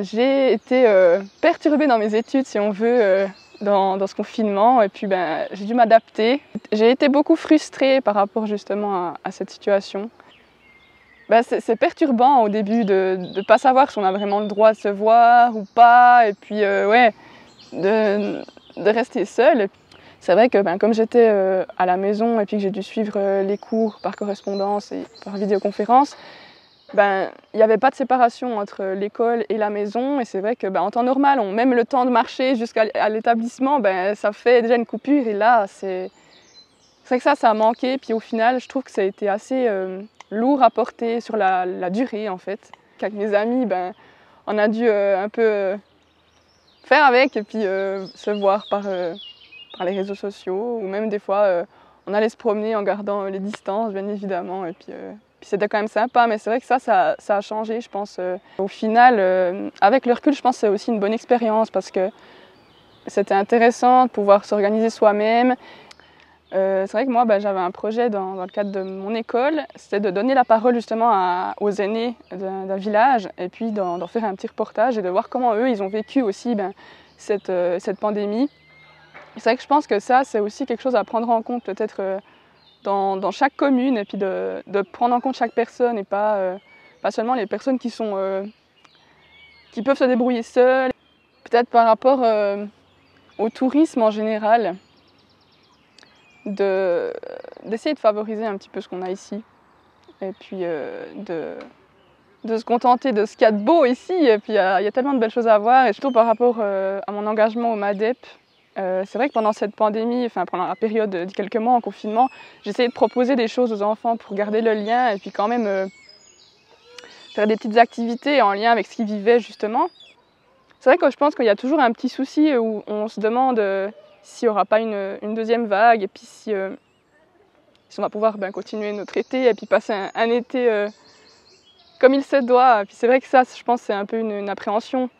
J'ai été perturbée dans mes études, si on veut, dans ce confinement, et puis j'ai dû m'adapter. J'ai été beaucoup frustrée par rapport justement à cette situation. C'est perturbant au début de ne pas savoir si on a vraiment le droit de se voir ou pas, et puis ouais, de rester seule. C'est vrai que comme j'étais à la maison et puis que j'ai dû suivre les cours par correspondance et par vidéoconférence, il n'y avait pas de séparation entre l'école et la maison, et c'est vrai que en temps normal, même le temps de marcher jusqu'à l'établissement, ça fait déjà une coupure, et là c'est vrai que ça a manqué. Puis au final, je trouve que ça a été assez lourd à porter sur la durée en fait. Avec mes amis, on a dû un peu faire avec, et puis se voir par les réseaux sociaux, ou même des fois on allait se promener en gardant les distances bien évidemment, et puis c'était quand même sympa. Mais c'est vrai que ça a changé, je pense. Au final, avec le recul, je pense que c'est aussi une bonne expérience, parce que c'était intéressant de pouvoir s'organiser soi-même. C'est vrai que moi, j'avais un projet dans le cadre de mon école, c'était de donner la parole justement aux aînés d'un village, et puis d'en faire un petit reportage et de voir comment eux, ils ont vécu aussi cette pandémie. C'est vrai que je pense que ça, c'est aussi quelque chose à prendre en compte peut-être dans chaque commune, et puis de prendre en compte chaque personne, et pas seulement les personnes qui peuvent se débrouiller seules. Peut-être par rapport au tourisme en général, d'essayer de favoriser un petit peu ce qu'on a ici, et puis de se contenter de ce qu'il y a de beau ici. Et puis il y a tellement de belles choses à voir, et surtout par rapport à mon engagement au MADEP. C'est vrai que pendant cette pandémie, pendant la période de quelques mois en confinement, j'essayais de proposer des choses aux enfants pour garder le lien, et puis quand même faire des petites activités en lien avec ce qu'ils vivaient justement. C'est vrai que je pense qu'il y a toujours un petit souci où on se demande s'il n'y aura pas une deuxième vague, et puis si on va pouvoir continuer notre été, et puis passer un été comme il se doit. Puis c'est vrai que ça, je pense, c'est un peu une appréhension.